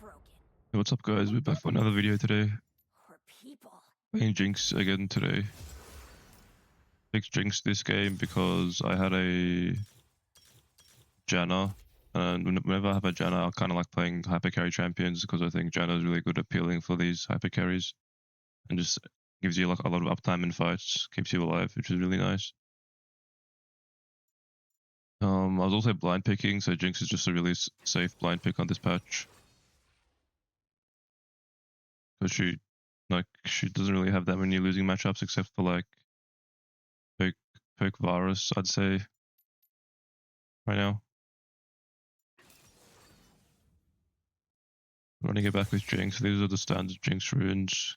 Hey, what's up guys, we're back for another video today. Playing Jinx again today. Picked Jinx this game because I had a Janna, and whenever I have a Janna I kind of like playing hyper carry champions because I think Janna is really good at peeling for these hyper carries and just gives you like a lot of uptime in fights, keeps you alive, which is really nice. I was also blind picking, so Jinx is just a really safe blind pick on this patch. Because she doesn't really have that many losing matchups except for like poke Varus, I'd say, right now. Running it back with Jinx, these are the standard Jinx runes.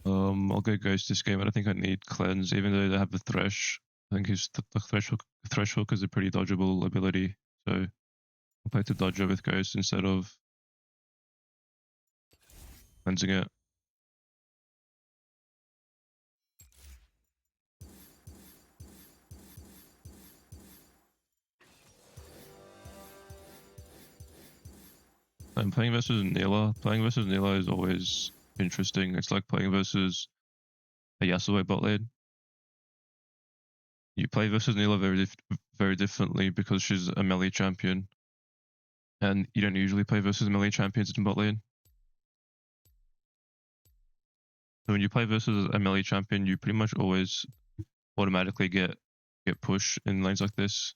I'll go Ghost this game. I don't think I need Cleanse, even though they have the Thresh. I think the Thresh hook is a pretty dodgeable ability, so I'll play to dodge it with Ghost instead of cleansing it. I'm playing versus Nilah. Playing versus Nilah is always interesting. It's like playing versus a Yasuo bot lane. You play versus Nilah very differently because she's a melee champion, and you don't usually play versus melee champions in bot lane. So when you play versus a melee champion, you pretty much always automatically get push in lanes like this.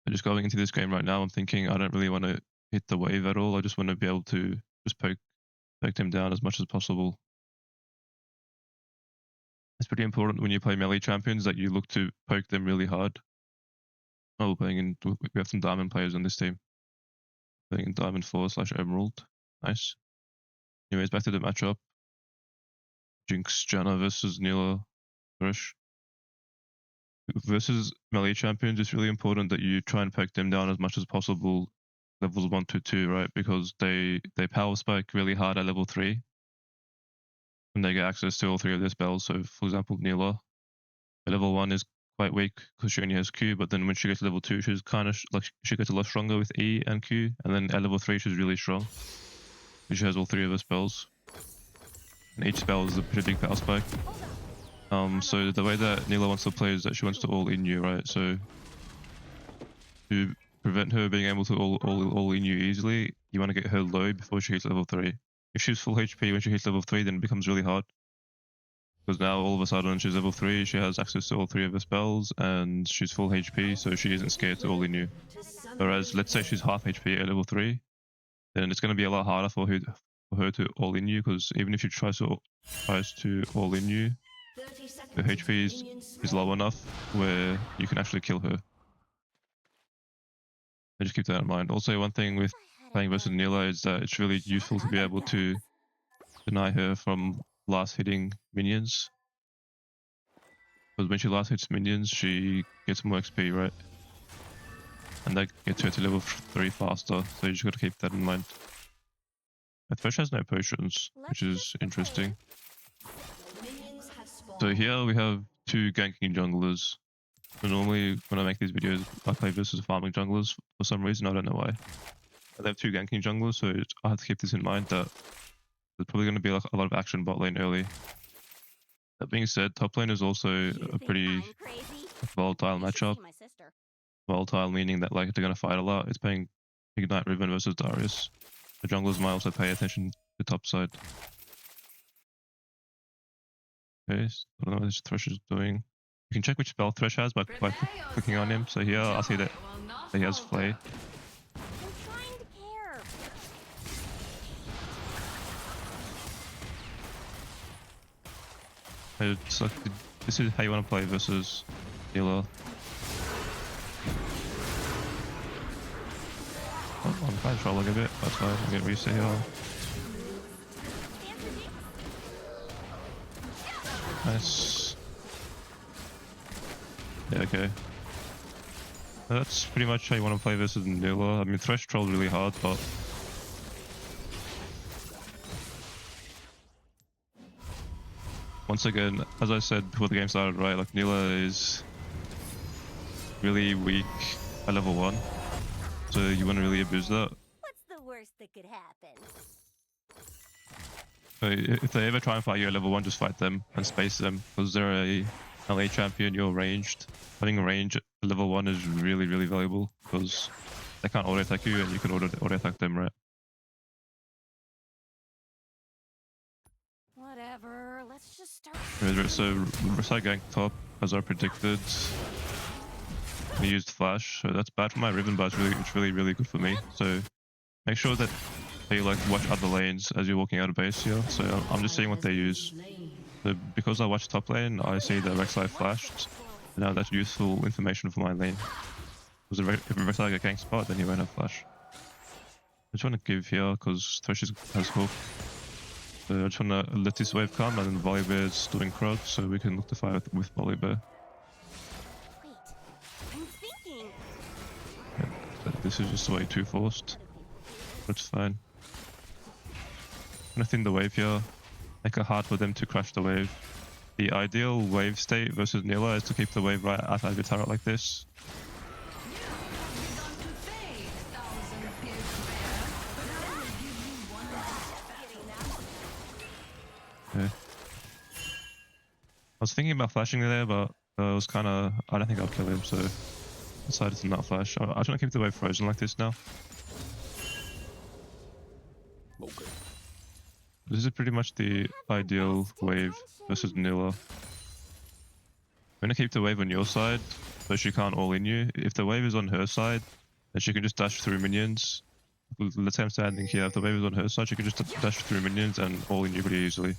So just going into this game right now, I'm thinking I don't really want to hit the wave at all. I just want to be able to just poke him down as much as possible. It's pretty important when you play melee champions that you look to poke them really hard. Oh, we have some diamond players on this team. Playing in diamond 4/emerald. Nice. Anyways, back to the matchup. Jinx, Janna versus Nilah, Thresh. Versus melee champions, it's really important that you try and poke them down as much as possible, levels 1 to 2, right? Because they power spike really hard at level 3. And they get access to all 3 of their spells. So, for example, Nilah, at level 1 is quite weak because she only has Q, but then when she gets to level 2, she's kind of like she gets a lot stronger with E and Q, and then at level 3 she's really strong. She has all 3 of her spells, and each spell is a pretty big power spike. So the way that Nilah wants to play is that she wants to all in you, right? So to prevent her being able to all in you easily, you want to get her low before she hits level 3. If she's full HP when she hits level 3, then it becomes really hard. Because now all of a sudden she's level 3, she has access to all 3 of her spells, and she's full HP, so she isn't scared to all in you. Whereas, let's say she's half HP at level 3, then it's going to be a lot harder for her to all in you, because even if she tries to all in you, her HP is low enough where you can actually kill her. So just keep that in mind. Also, one thing with playing versus Nilah is that it's really useful to be able to deny her from last hitting minions. Because when she last hits minions, she gets more XP, right? And that gets her to level 3 faster, so you just gotta keep that in mind. Thresh has no potions, which is interesting. So here we have 2 ganking junglers. So normally when I make these videos, I play versus farming junglers for some reason, I don't know why. They have 2 ganking junglers, so I have to keep this in mind that there's probably going to be like a lot of action bot lane early. That being said, top lane is also a pretty volatile matchup. Volatile meaning that like they're going to fight a lot. It's playing Ignite Riven versus Darius. The junglers might also pay attention to top side. Okay, so I don't know what this Thresh is doing. You can check which spell Thresh has by clicking on him. So here I see that he has Flay. It's like, this is how you want to play versus Nilah. I'm kind of trolling a bit, that's fine. I'm going to reset here. Nice. Yeah, okay. That's pretty much how you want to play versus Nilah. I mean, Thresh trolled really hard, but once again, as I said before the game started, right, like Nilah is really weak at level 1. So you want to really abuse that. What's the worst that could happen? So if they ever try and fight you at level 1, just fight them and space them, because they're a LA champion, you're ranged. Having range at level 1 is really, really valuable, because they can't auto-attack you and you can auto-attack them, right? Whatever, let's just start. So Versailles going top, as I predicted. He used flash, so that's bad for my Riven, but it's really good for me. So make sure that you like watch other lanes as you're walking out of base here. So I'm just seeing what they use. So because I watched top lane, I see that Rek'Sai flashed. And now that's useful information for my lane. Because if Rek'Sai get gank spot, then he won't have flash. I just want to give here because Thresh has hook. So I just want to let this wave come, and then Volibear's doing crowd, so we can look to fight with Volibear. Wait, I'm thinking. This is just way too forced. It's fine. I'm gonna thin the wave here. Make it hard for them to crush the wave. The ideal wave state versus Nilah is to keep the wave right outside your turret like this. Okay. I was thinking about flashing there, but it was kind of... I don't think I'll kill him, so I decided to not flash. I just want to keep the wave frozen like this now. Okay. This is pretty much the ideal wave versus Nilah. I'm going to keep the wave on your side, so she can't all-in you. If the wave is on her side, then she can just dash through minions. Let's say I'm standing here. If the wave is on her side, she can just dash through minions and all-in you pretty easily.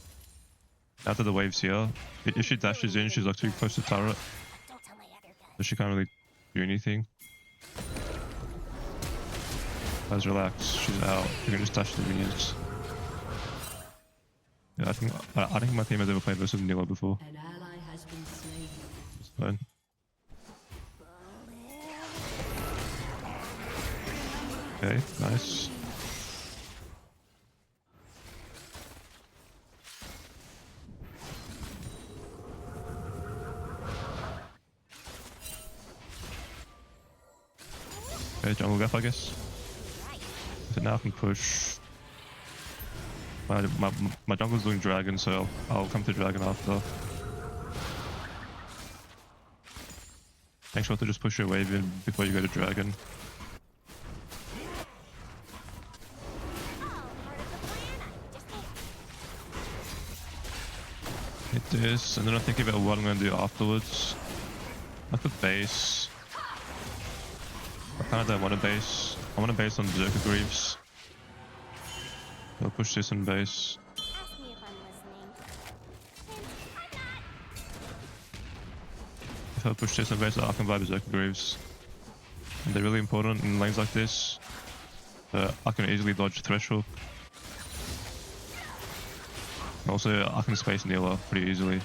After the wave's here, if she dashes in, she's like too close to turret, so she can't really do anything. Guys, relax. She's out. You can just dash the minions. Yeah, I think my team has ever played versus Nilah before. An ally has been slain. It's fine. Okay, nice. Okay, jungle gap, I guess. So now I can push. My jungle's doing dragon, so I'll come to dragon after. Make sure to just push your wave in before you go to dragon. Hit this, and then I'm thinking about what I'm going to do afterwards. I could base. I kind of don't want to base. I want to base on Berserker Greaves. I'll push this in base. Ask me if I'm listening. If I push this in base, I can buy Berserker Greaves. And they're really important in lanes like this. I can easily dodge Threshold. Also, I can space Nilah pretty easily.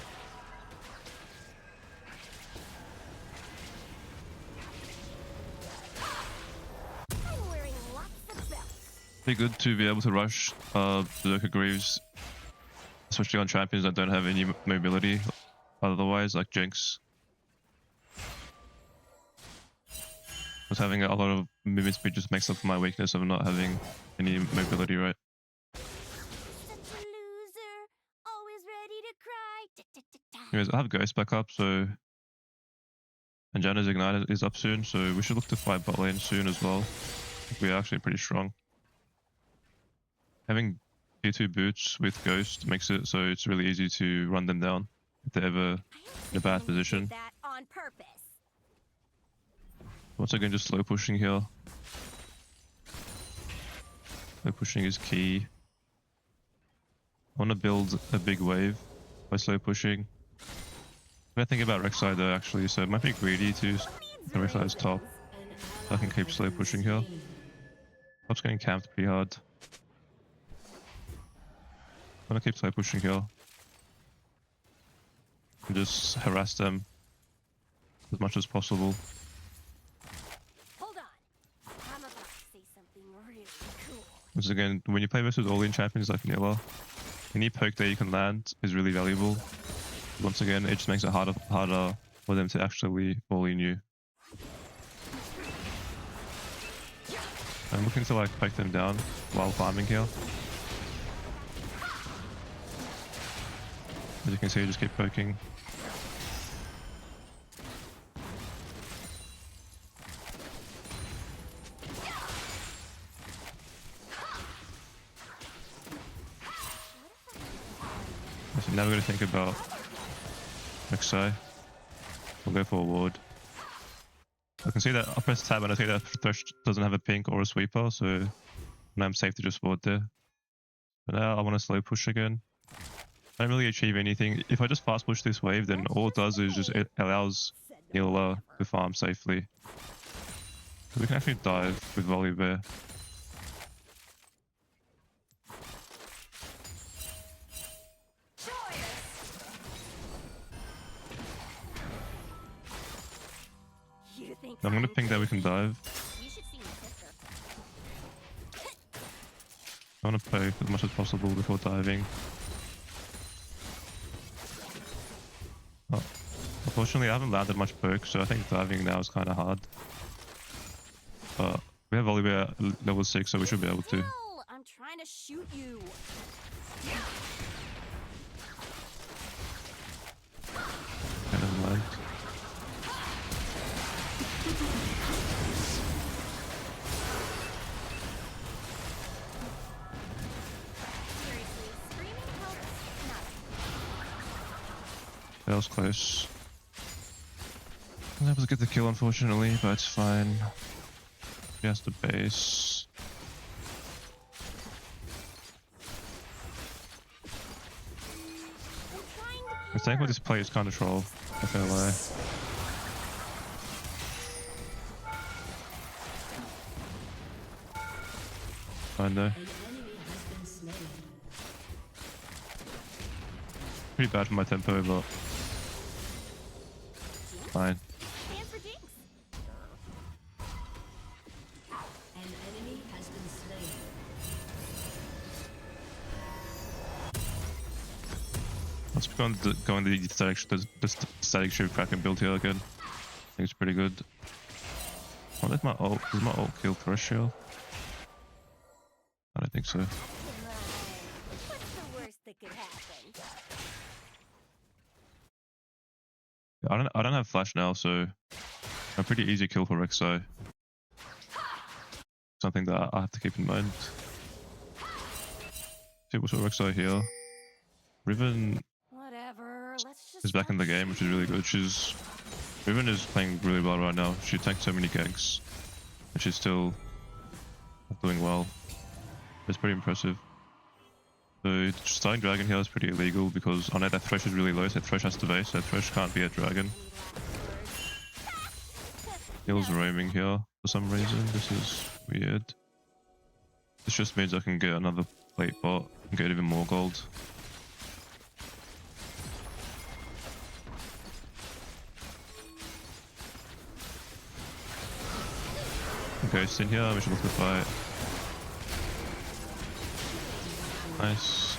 I'm wearing lots of belts. Pretty good to be able to rush Berserker Greaves, especially on champions that don't have any mobility otherwise, like Jinx. Because having a lot of movement speed just makes up for my weakness of not having any mobility, right? Such a loser. Always ready to cry. Anyways, I have Ghost back up, so... And Janna's Ignite is up soon, so we should look to fight bot lane soon as well. We're actually pretty strong. Having T2 boots with Ghost makes it so it's really easy to run them down if they're ever in a bad position. That on purpose. Once again, just slow pushing here. Slow pushing is key. I want to build a big wave by slow pushing. I think about Rek'Sai though actually, so it might be greedy to Rek'Sai's top. So I can keep slow pushing here. Top's getting camped pretty hard. I'm gonna keep slow pushing here. And just harass them as much as possible. Hold on. I'm about to say something really cool. Once again, when you play versus all-in champions like Nilah, any poke that you can land is really valuable. Once again, it just makes it harder for them to actually all-in you. I'm looking to like poke them down while farming here. As you can see, just keep poking. So now we're going to think about Rek'Sai. We'll go for a ward. I can see that I press tab and I see that Thresh doesn't have a pink or a sweeper, so now I'm safe to just ward there. But now I want to slow push again. I don't really achieve anything. If I just fast push this wave, then all it does is just it allows Nilah to farm safely. So we can actually dive with Volibear. I'm gonna ping that we can dive. I want to poke as much as possible before diving. Oh, unfortunately, I haven't landed much poke, so I think diving now is kind of hard. But we have Volibear level 6, so we should be able to. Hell, I'm trying to shoot you. Okay, never mind. Seriously, screaming helps nothing. That was close. I was able to get the kill, unfortunately, but it's fine. He has the base. I think with this play is kind of troll, not gonna lie. Fine though. Pretty bad for my tempo, but fine. Stand for Jinx. An enemy has been slain. Let's go in the static shift Kraken build here again. I think it's pretty good. Oh, does my ult kill Thresh here? I don't think so. What's the worst that could happen? I don't have flash now, so a pretty easy kill for Rek'Sai. Something that I have to keep in mind. See what's Rek'Sai here. Riven Whatever. Let's just is back in the game, which is really good. Riven is playing really well right now. She tanked so many ganks, and she's still doing well. It's pretty impressive. So starting dragon here is pretty illegal because I know that Thresh is really low, so Thresh has to base, so Thresh can't be a dragon. Heal's roaming here for some reason. This is weird. This just means I can get another plate bot and get even more gold. Ghost in here, we should look to fight. Nice.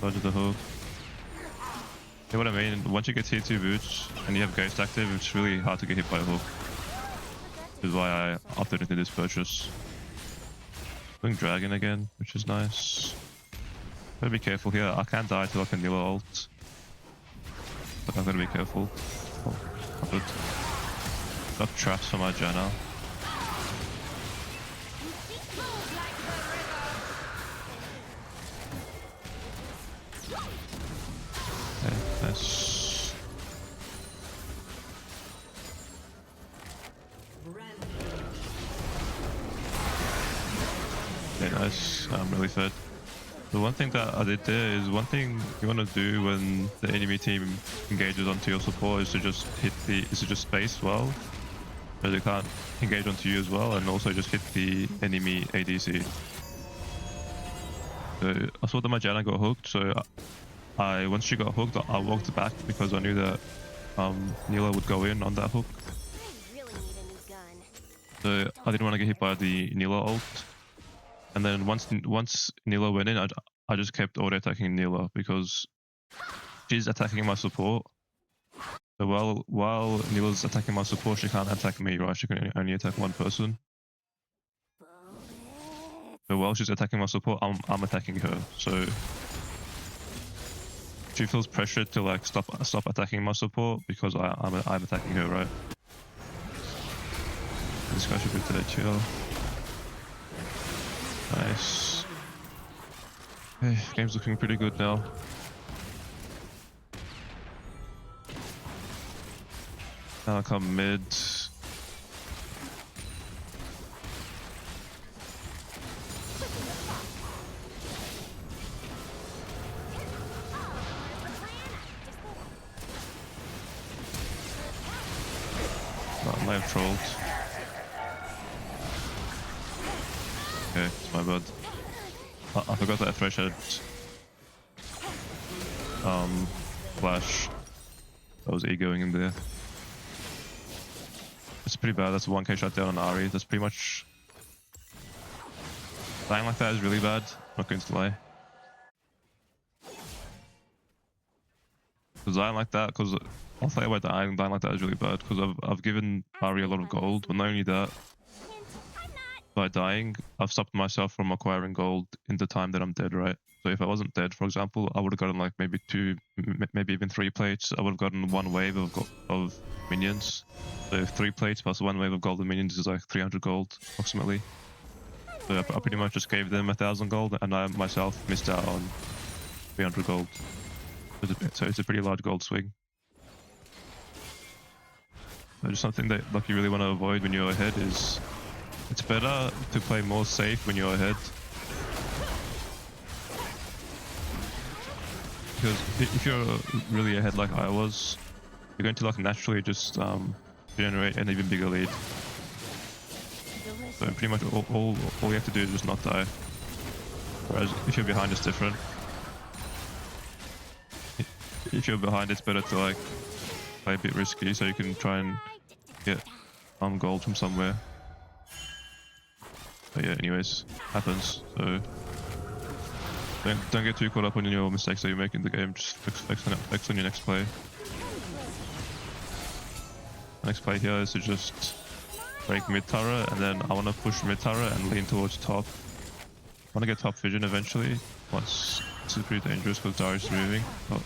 Dodge the hook. You know what I mean? Once you get tier 2 boots and you have Ghost active, it's really hard to get hit by a hook. Which is why I opted into this purchase. Doing dragon again, which is nice. Gotta be careful here. I can't die till I can Nilah ult. But I'm gonna be careful. Oh, good. Got traps for my Janna. Okay, nice. Okay, nice. I'm really fed. The one thing that I did there is one thing you want to do when the enemy team engages onto your support is to just space well, so they can't engage onto you as well, and also just hit the enemy ADC. So I saw that my Janna got hooked, so once she got hooked, I walked back because I knew that Nilah would go in on that hook. I really need a new gun. So I didn't want to get hit by the Nilah ult. And then once Nilah went in, I just kept auto attacking Nilah because she's attacking my support. So while Nilah's attacking my support, she can't attack me, right? She can only attack one person. So while she's attacking my support, I'm attacking her. So she feels pressured to like stop attacking my support because I'm attacking her, right? This guy should be dead, chill. Nice. Okay, game's looking pretty good now. Now I come mid. Oh, I might have trolled. Okay, it's my bad. I forgot that Thresh had flash. I was egoing in there. It's pretty bad. That's a 1k shutdown on Ari. That's pretty much... Dying like that is really bad. Not going to lie. Because dying like that, because I'll tell you about dying like that is really bad. Because I've given Ari a lot of gold, but not only that, by dying, I've stopped myself from acquiring gold in the time that I'm dead, right? So if I wasn't dead, for example, I would have gotten like maybe 2, maybe even 3 plates. I would have gotten 1 wave of minions. So 3 plates plus 1 wave of golden minions is like 300 gold approximately. So I pretty much just gave them 1,000 gold, and I myself missed out on 300 gold. So it's a pretty large gold swing. So just something that like you really want to avoid when you're ahead is, it's better to play more safe when you're ahead. Because if you're really ahead like I was, you're going to like naturally just generate an even bigger lead. So pretty much all you have to do is just not die. Whereas if you're behind, it's different. If you're behind, it's better to like play a bit risky so you can try and get gold from somewhere. But yeah, anyways, happens. So don't get too caught up on your mistakes that you make in the game. Just focus on your next play. The next play here is to just break mid turret, and then I want to push mid turret and lean towards top. I want to get top vision eventually. Once this is pretty dangerous because Darius is moving. But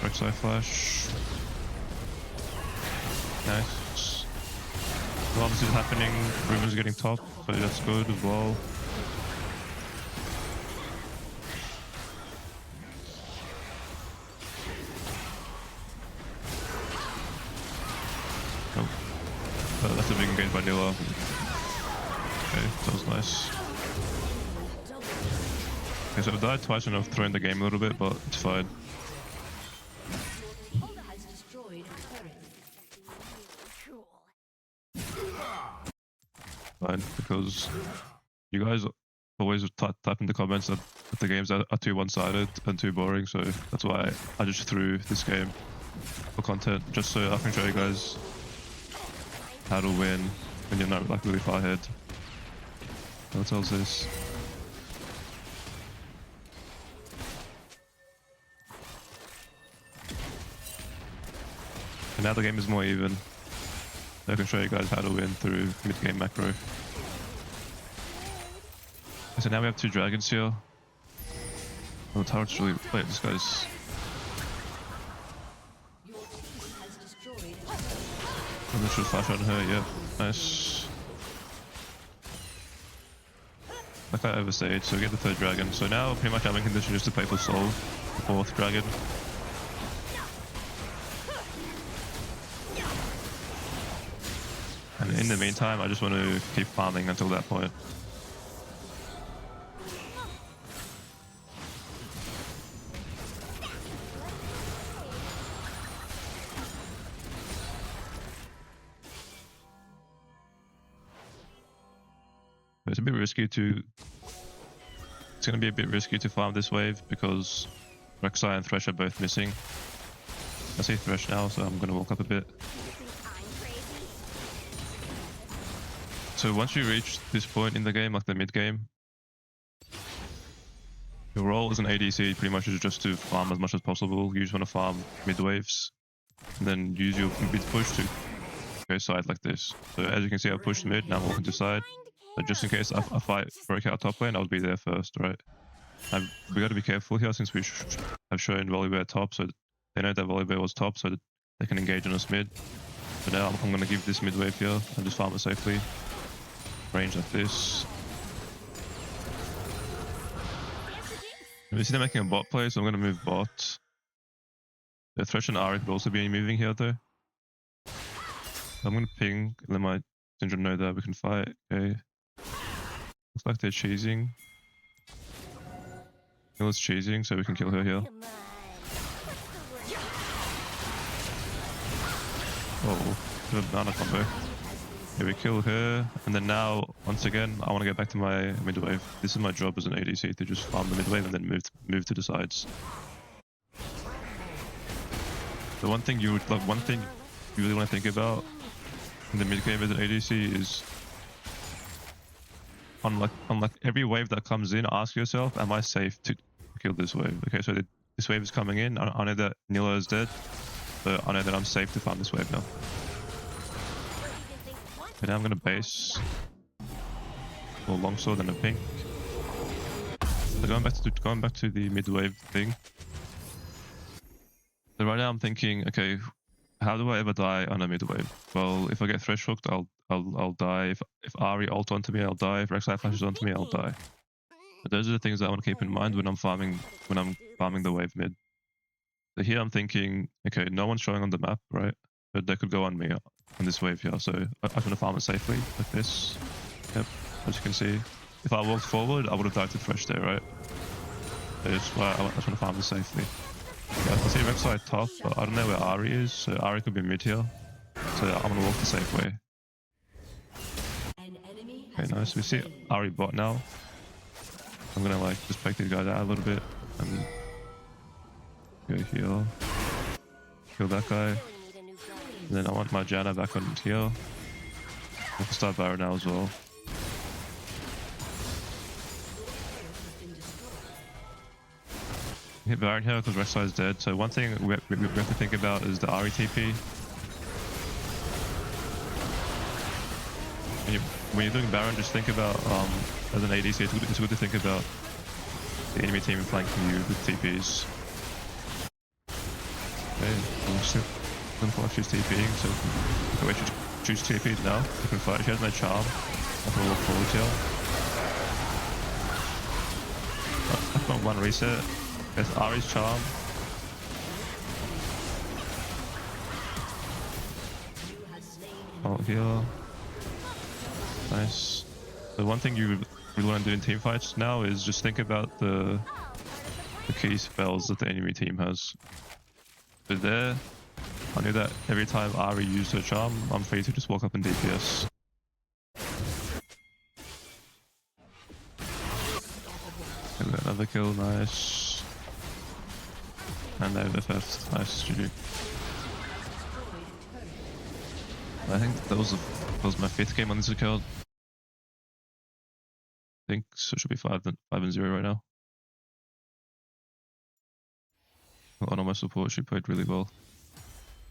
backside flash. Nice. While this is happening, Ruben's getting top, so that's good as well. Oh, that's a big engage by Nilah. Okay, that was nice. Okay, so I died twice and I've thrown the game a little bit, but it's fine. Fine, because you guys always type in the comments that the games are too one-sided and too boring, so that's why I just threw this game for content, just so I can show you guys how to win when you're not like really far ahead. What else is this? And now the game is more even. I can show you guys how to win through mid-game macro. So now we have 2 dragons here. Oh, the turret's really... Wait, this guy's... I'm gonna shoot flash on her, yeah. Nice. Like I overstayed, so we get the 3rd dragon. So now pretty much I'm in condition just to play for soul, the 4th dragon. And in the meantime, I just want to keep farming until that point. It's a bit risky to... It's going to be a bit risky to farm this wave because Rek'Sai and Thresh are both missing. I see Thresh now, so I'm gonna walk up a bit. You think I'm crazy? So once you reach this point in the game, like the mid game, your role as an ADC pretty much is just to farm as much as possible. You just want to farm mid waves, and then use your mid push to go side like this. So as you can see, I pushed mid, now I'm walking to side. So just in case a fight break out top lane, I'll be there first, right? We got to be careful here since we have shown Volibear top, so they know that Volibear was top, so that they can engage on us mid. But now I'm going to give this mid wave here and just farm it safely. Range like this. We see them making a bot play, so I'm going to move bot. The Thresh and Ahri could also be moving here though. I'm going to ping and let my Syndrome know that we can fight. Okay. Looks like they're cheesing. Nilah's cheesing, so we can kill her here. Come on. What's the word? Oh, bit of banana combo. Yeah, we kill her, and then now, once again, I want to get back to my mid wave. This is my job as an ADC, to just farm the mid wave and then move to the sides. The one thing you really want to think about in the mid game as an ADC is, on like every wave that comes in, ask yourself, am I safe to kill this wave? Okay, so this wave is coming in. I know that Nilah is dead, so I know that I'm safe to farm this wave now. Okay, now I'm gonna base or longsword and a pink. So going back to the mid wave thing. So right now I'm thinking, okay, how do I ever die on a mid wave? Well, if I get thresh hooked, I'll die. If Ahri ult onto me, I'll die. If Rek'Sai flashes onto me, I'll die. But those are the things that I want to keep in mind when I'm farming the wave mid. So here I'm thinking, okay, no one's showing on the map, right? But they could go on me on this wave here. So I just want to farm it safely, like this. Yep, as you can see. If I walked forward, I would have died to Thresh there, right? So that's why I just want to farm this safely. Yeah, I see Rek'Sai top, but I don't know where Ahri is, so Ahri could be mid here. So I'm gonna walk the safe way. Okay, nice. We see Ahri bot now. I'm gonna like just peg these guys out a little bit and go here. Kill that guy. And then I want my Janna back on here. We can start Baron now as well. Hit Baron here because Rek'Sai is dead. So one thing we have to think about is the Ahri TP. When you're doing Baron, just think about, as an ADC, it's good to think about the enemy team flanking you with TPs. Okay, Unfortunately she's TPing, so we can wait to choose TPs now. We can fight. She has no charm. I'm gonna walk forward here. I've got one reset. There's Ahri's charm. Oh, here. Nice. The one thing you really want to do in team fights now is just think about the key spells that the enemy team has. So there, I knew that every time Ahri used her charm, I'm free to just walk up and DPS. And another kill, nice. And over the first, nice, GG. I think that was my 5th game on this account. I think so. It should be 5-0 right now. A lot of my support, she played really well.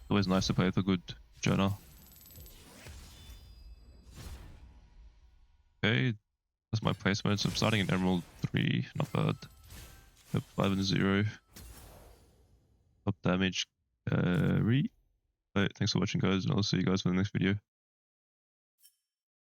Always nice to play with a good Janna. Okay, that's my placements. I'm starting in Emerald 3, not bad. Yep, 5-0. Top damage, Thanks for watching, guys, and I'll see you guys for the next video.